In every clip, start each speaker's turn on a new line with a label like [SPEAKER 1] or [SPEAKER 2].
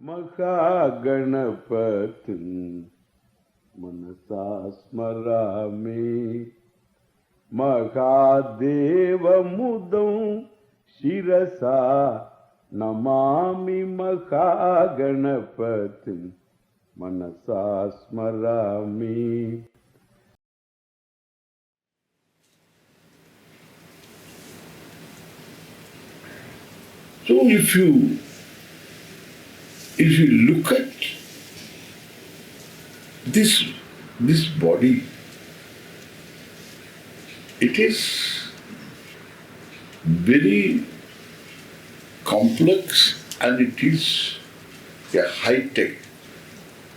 [SPEAKER 1] महागणपतिं मनसा स्मरामि महादेवमुदं शिरसा नमामि महागणपतिं मनसा स्मरामि.
[SPEAKER 2] So if you look at this body, it is very complex and it is a high-tech,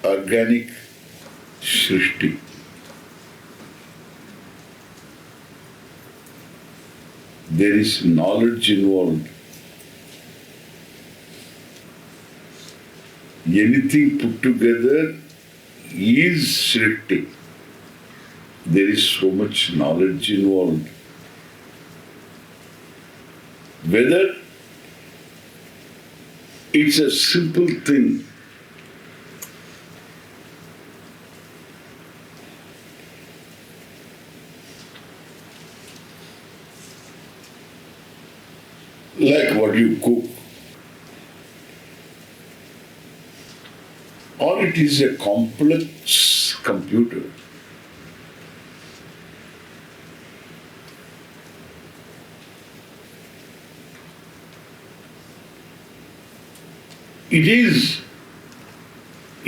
[SPEAKER 2] organic srishti. There is knowledge involved. Anything put together is srishti. There is so much knowledge involved. Whether it's a simple thing, like what you cook, or it is a complex computer.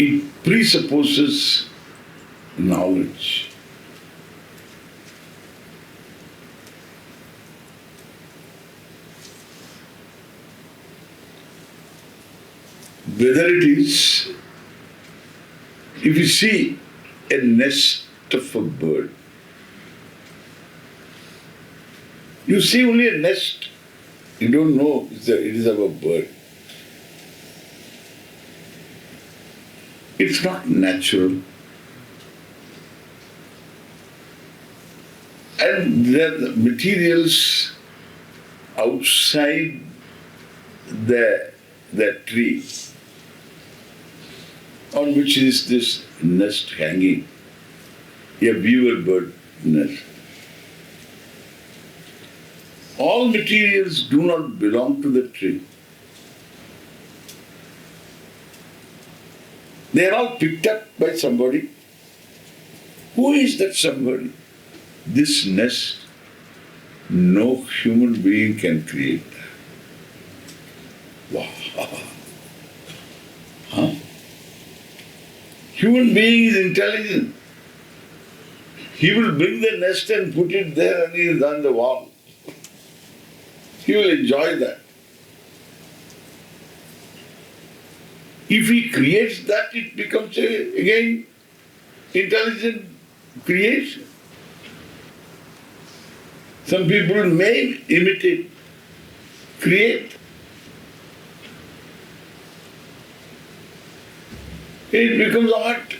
[SPEAKER 2] It presupposes knowledge. Whether it is, if you see a nest of a bird, you see only a nest, you don't know it is of a bird. It's not natural. And there are materials outside the tree on which is this nest hanging, a weaver bird nest. All materials do not belong to the tree. They are all picked up by somebody. Who is that somebody? This nest, no human being can create. Wow. Huh? Human being is intelligent. He will bring the nest and put it there and he is on the wall. He will enjoy that. If he creates that, it becomes again intelligent creation. Some people may imitate, create. It becomes art.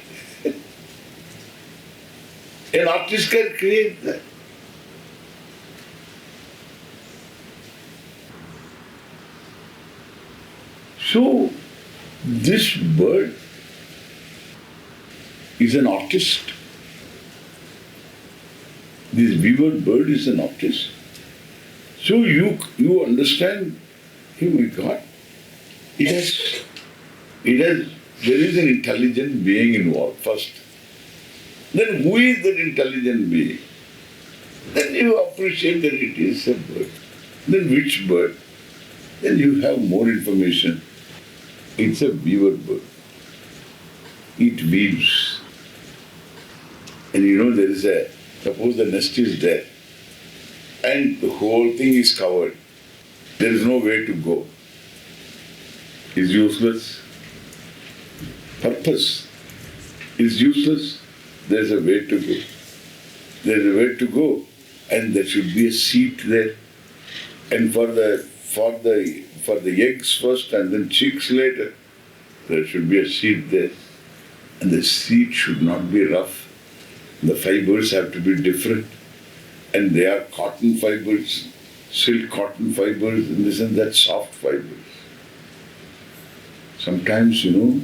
[SPEAKER 2] An artist can create that. So, this bird is an artist. This weaver bird is an artist. So you understand, oh my God, there is an intelligent being involved first. Then who is that intelligent being? Then you appreciate that it is a bird. Then which bird? Then you have more information. It's a weaver bird. It weaves. And there is suppose the nest is there and the whole thing is covered. There is no way to go. It's useless. Purpose is useless. There's a way to go. There's a way to go and there should be a seat there. And for the eggs first and then chicks later, there should be a seed there. And the seed should not be rough. The fibers have to be different. And they are cotton fibers, silk cotton fibers, and this and that soft fibers. Sometimes, you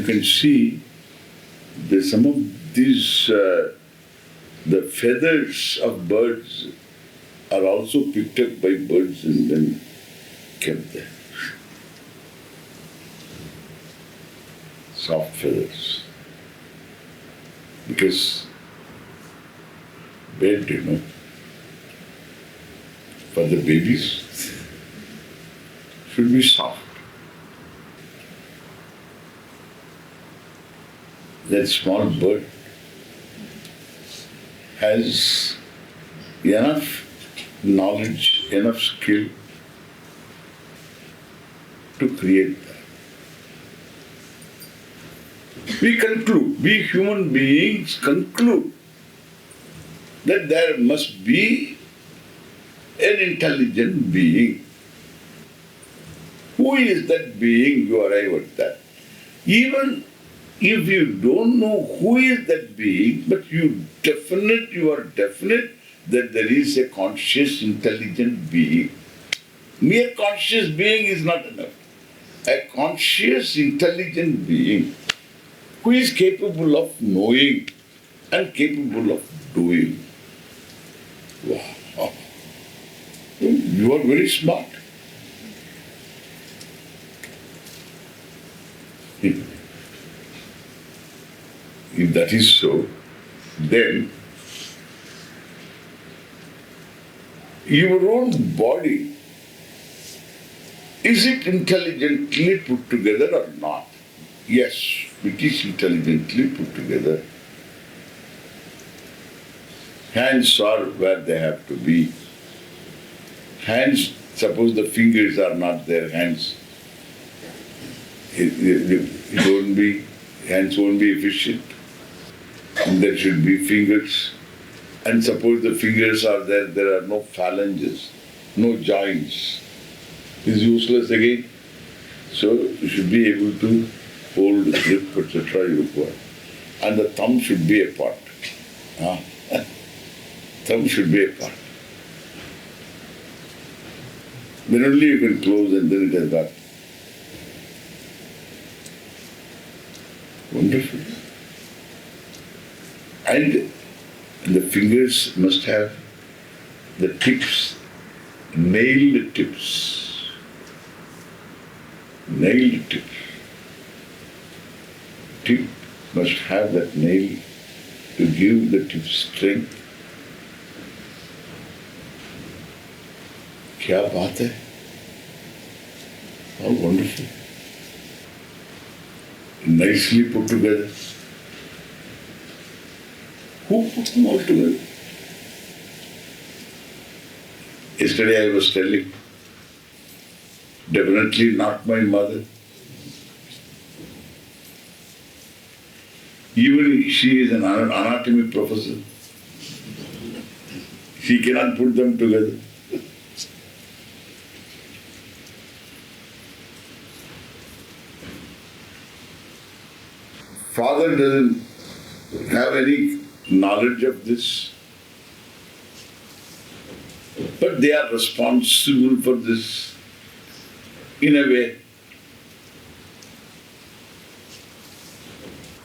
[SPEAKER 2] can see some of these, the feathers of birds are also picked up by birds and then kept there. Soft feathers. Because bed, for the babies should be soft. That small bird has enough knowledge, enough skill to create that. We human beings conclude that there must be an intelligent being. Who is that being? You arrive at that. Even if you don't know who is that being, but you are definite that there is a conscious, intelligent being. Mere conscious being is not enough. A conscious, intelligent being who is capable of knowing and capable of doing. Wow. You are very smart. If that is so, then your own body, is it intelligently put together or not? Yes, it is intelligently put together. Hands are where they have to be. Hands, suppose the fingers are not there, hands, hands won't be efficient. And there should be fingers. And suppose the fingers are there, there are no phalanges, no joints. It's useless again. So you should be able to hold, grip, etc. you require. And the thumb should be apart. Thumb should be apart. Then only you can close and then it has got. Wonderful. And the fingers must have the tips, nailed tips. Nailed tips. Tip must have that nail to give the tip strength. क्या बात है? How wonderful. Nicely put together. Who put them all together? Yesterday I was telling, definitely not my mother. Even she is an anatomy professor. She cannot put them together. Father doesn't have any knowledge of this. But they are responsible for this in a way.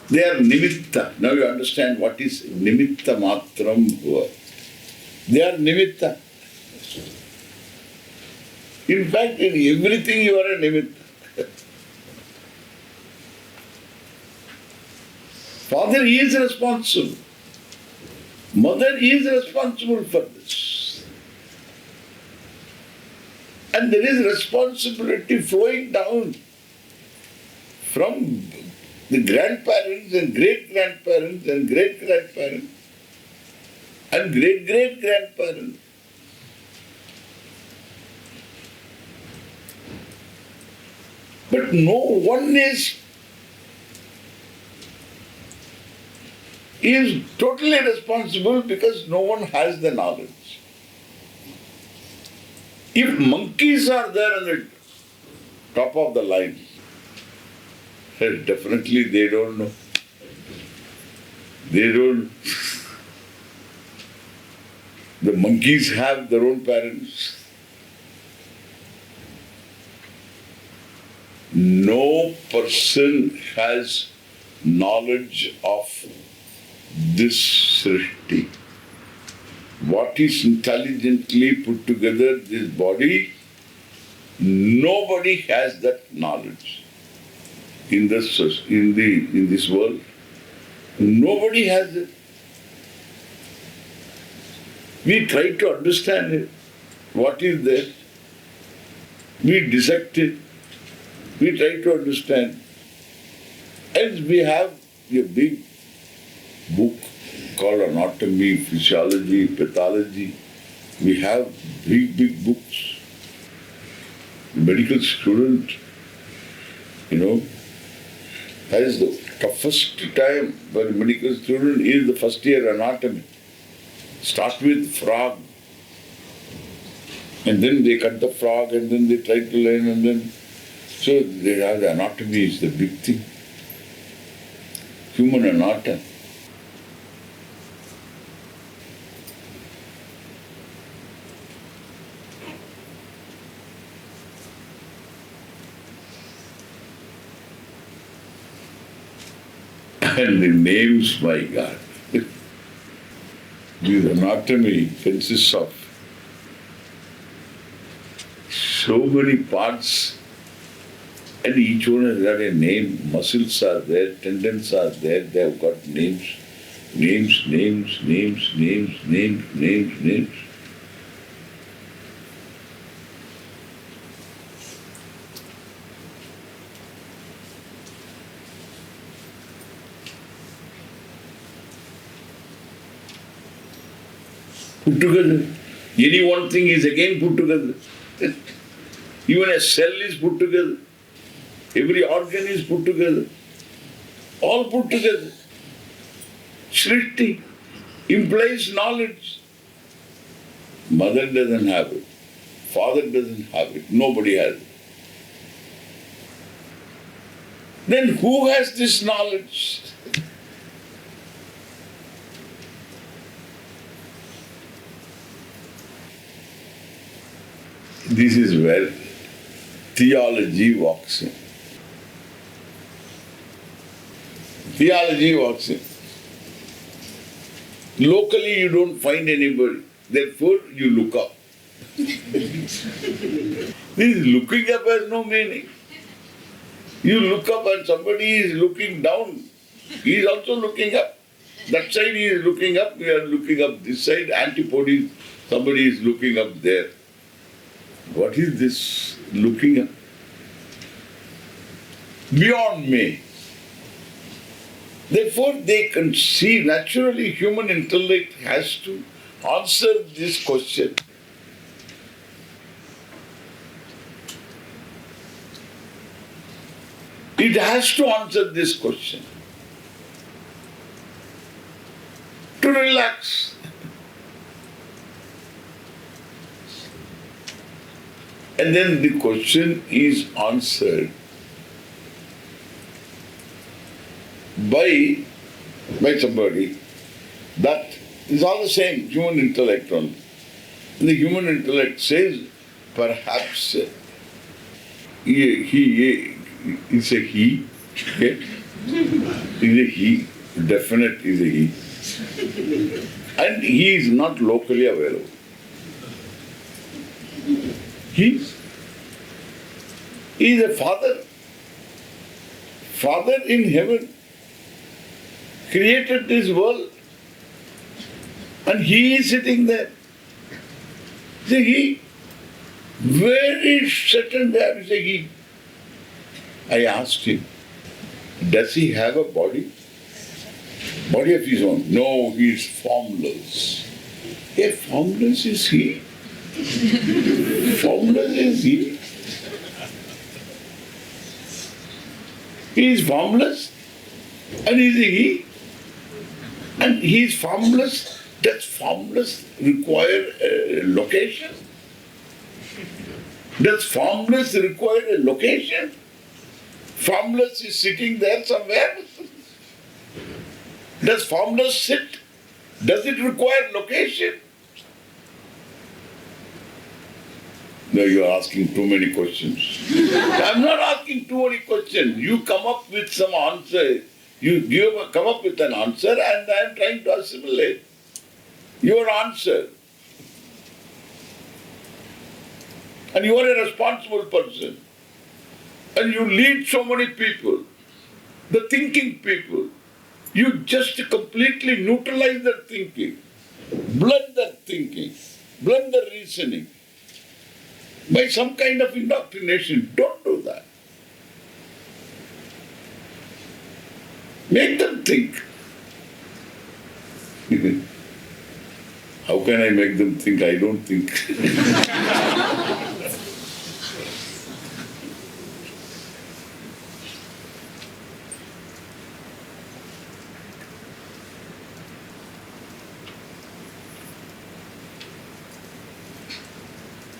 [SPEAKER 2] They are nimitta. Now you understand what is nimitta matram bhava. They are nimitta. In fact, in everything you are a nimitta. Father is responsible. Mother is responsible for this. And there is responsibility flowing down from the grandparents and great-grandparents and great-grandparents and great-great-grandparents. But no one is totally responsible because no one has the knowledge. If monkeys are there on the top of the line, definitely they don't know. They don't. The monkeys have their own parents. No person has knowledge of this srishti. What is intelligently put together, this body, nobody has that knowledge in this world. Nobody has it. We try to understand it. What is there? We dissect it. We try to understand. And we have a big book called Anatomy, Physiology, Pathology. We have big books. Medical student, has the toughest time for a medical student is the first year anatomy. Start with frog. And then they cut the frog and then they try to learn and then... So they have the anatomy is the big thing. Human anatomy. And the names, my God. This anatomy consists of so many parts, and each one has got a name. Muscles are there, tendons are there, they have got names. Names. Put together. Any one thing is again put together. Even a cell is put together. Every organ is put together. All put together. Srishti implies knowledge. Mother doesn't have it. Father doesn't have it. Nobody has it. Then who has this knowledge? This is where theology walks in. Theology walks in. Locally you don't find anybody. Therefore you look up. This looking up has no meaning. You look up and somebody is looking down. He is also looking up. That side he is looking up, we are looking up this side, antipodes, somebody is looking up there. What is this looking up? Beyond me. Therefore they can see, naturally human intellect has to answer this question. It has to answer this question. To relax. And then the question is answered by somebody. That is all the same, human intellect only. And the human intellect says, perhaps he is a he, okay? Is a he, definite is a he. And he is not locally available. He is a father. Father in heaven created this world and he is sitting there. See, he, very certain there is a he. I asked him, does he have a body? Body of his own? No, he is formless. A formless is he? Formless is he? He is formless and is he? And he is formless. Does formless require a location? Does formless require a location? Formless is sitting there somewhere. Does formless sit? Does it require location? No, you are asking too many questions. I'm not asking too many questions. You come up with some answer. Come up with an answer and I am trying to assimilate your answer. And you are a responsible person. And you lead so many people, the thinking people. You just completely neutralize their thinking, blend their thinking, blend their reasoning by some kind of indoctrination. Don't do that. Make them think. How can I make them think? I don't think.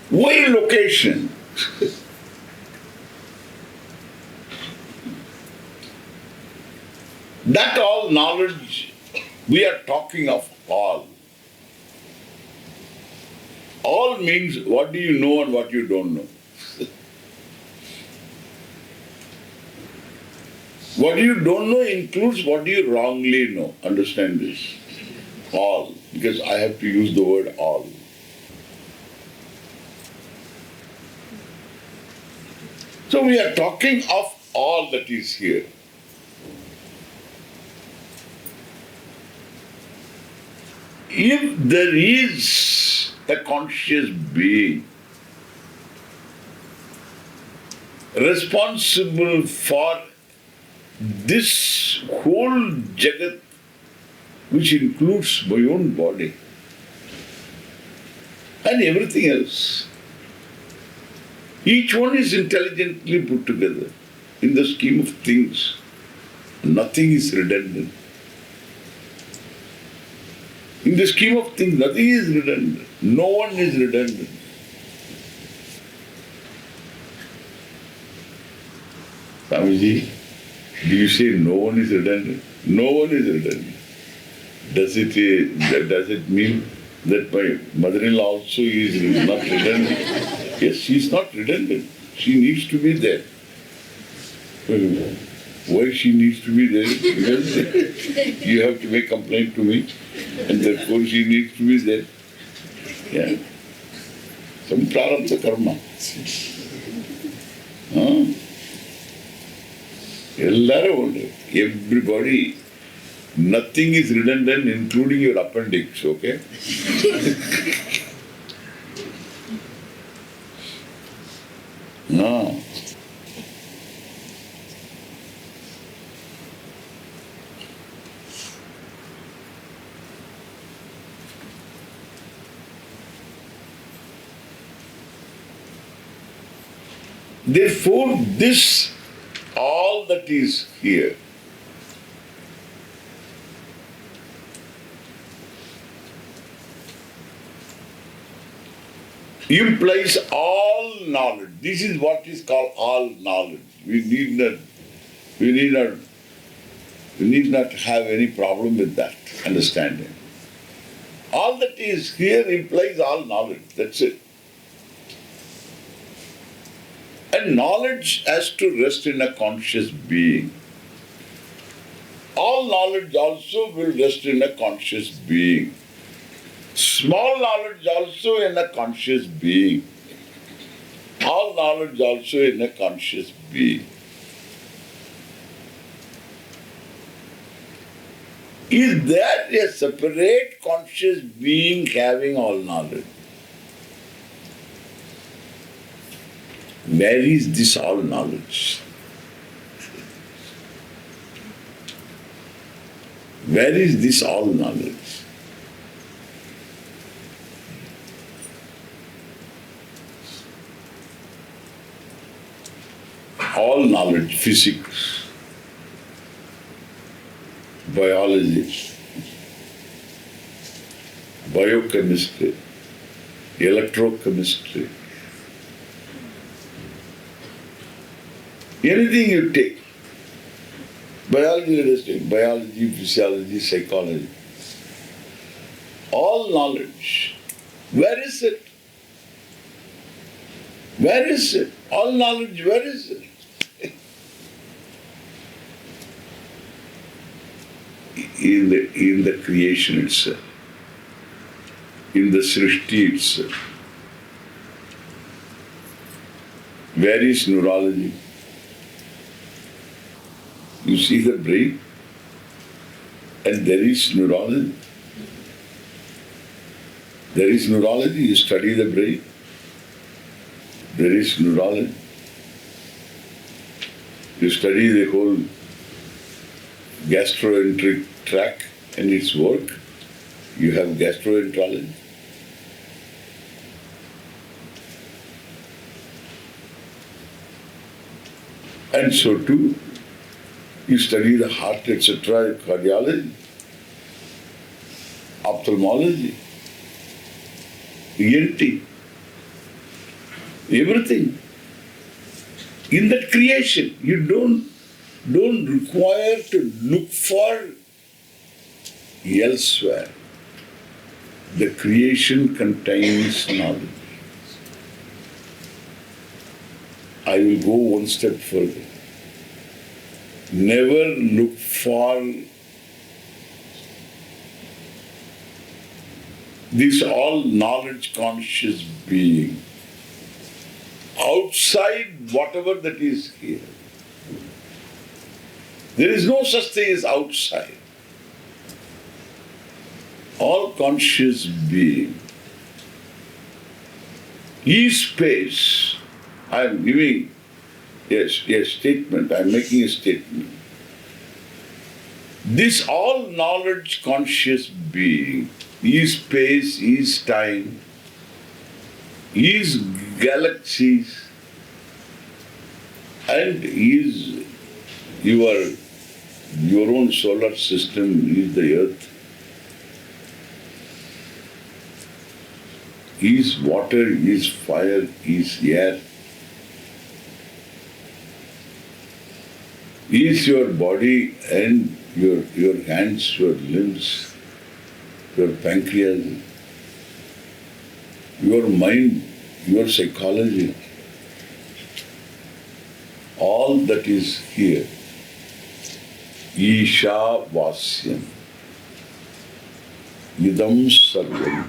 [SPEAKER 2] Why location? That all knowledge, we are talking of all. All means what do you know and what you don't know. What you don't know includes what you wrongly know. Understand this. All. Because I have to use the word all. So we are talking of all that is here. If there is a conscious being responsible for this whole Jagat, which includes my own body and everything else, each one is intelligently put together in the scheme of things. Nothing is redundant. In the scheme of things, nothing is redundant. No one is redundant. Swamiji, do you say no one is redundant? No one is redundant. Does it mean that my mother-in-law also is not redundant? Yes, she is not redundant. She needs to be there. Why she needs to be there? Because you have to make complaint to me, and therefore she needs to be there. Yeah. Some prarabdha karma. Everybody, nothing is redundant, including your appendix, okay? No. Therefore, this, all that is here, implies all knowledge. This is what is called all knowledge. We need not have any problem with that understanding. All that is here implies all knowledge. That's it. And knowledge has to rest in a conscious being. All knowledge also will rest in a conscious being. Small knowledge also in a conscious being. All knowledge also in a conscious being. Is there a separate conscious being having all knowledge? Where is this all knowledge? Where is this all knowledge? All knowledge, physics, biology, biochemistry, electrochemistry, anything you take, biology, let us take biology, physiology, psychology, all knowledge, where is it? Where is it? All knowledge, where is it? In the creation itself, in the srishti itself. Where is neurology? You see the brain, and there is neurology. There is neurology, you study the brain. There is neurology. You study the whole gastroenteric tract and its work. You have gastroenterology. And so too, you study the heart, etc., cardiology, ophthalmology, ENT, everything. In that creation, you don't require to look for elsewhere. The creation contains knowledge. I will go one step further. Never look for this all knowledge conscious being outside whatever that is here. There is no such thing as outside. All conscious being is space. I am giving a statement, I am making a statement. This all knowledge conscious being is space, is time, is galaxies, and is your own solar system, is the earth, is water, is fire, is air, is your body and your hands, your limbs, your pancreas, your mind, your psychology, all that is here. Isha Vasyam. Idam Sarvam.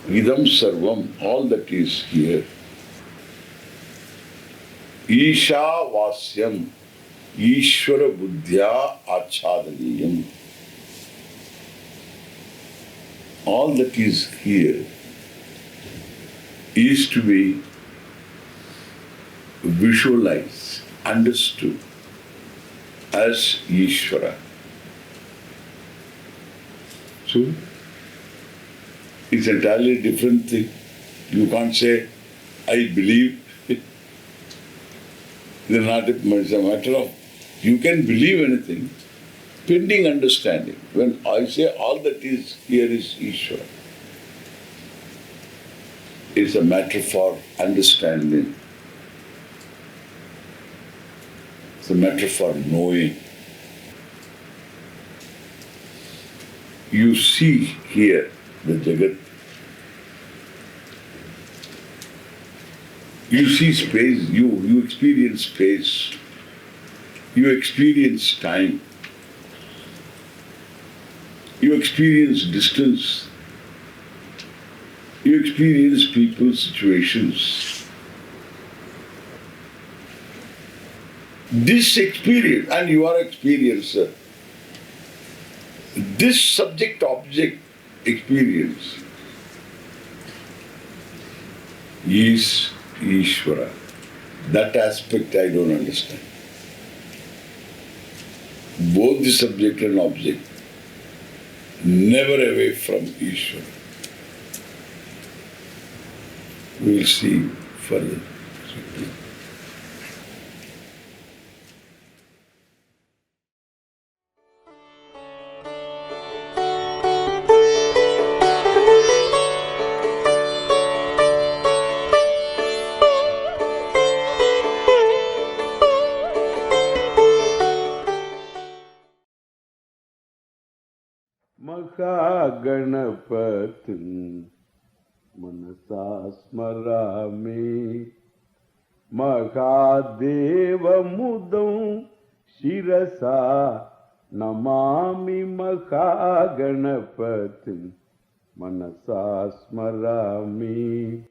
[SPEAKER 2] Idam Sarvam, all that is here. Isha Vasyam. Ishvara Buddhya Achadaniyam. All that is here is to be visualized, understood as Ishvara. So, it's entirely different thing. You can't say, I believe. It's a matter of, you can believe anything, pending understanding. When I say all that is here is Ishvara, it's a matter for understanding. It's a matter for knowing. You see here the Jagat. You see space, you experience space. You experience time. You experience distance. You experience people, situations. This experience, and you are an experiencer, this subject-object experience is Ishvara. That aspect I don't understand. Both the subject and object, never away from Ishvara. We will see further.
[SPEAKER 1] Mahaganapatin Manasa Smarami Mahadeva Mudam Shirasa Namami Mahaganapatim Manasa Smarami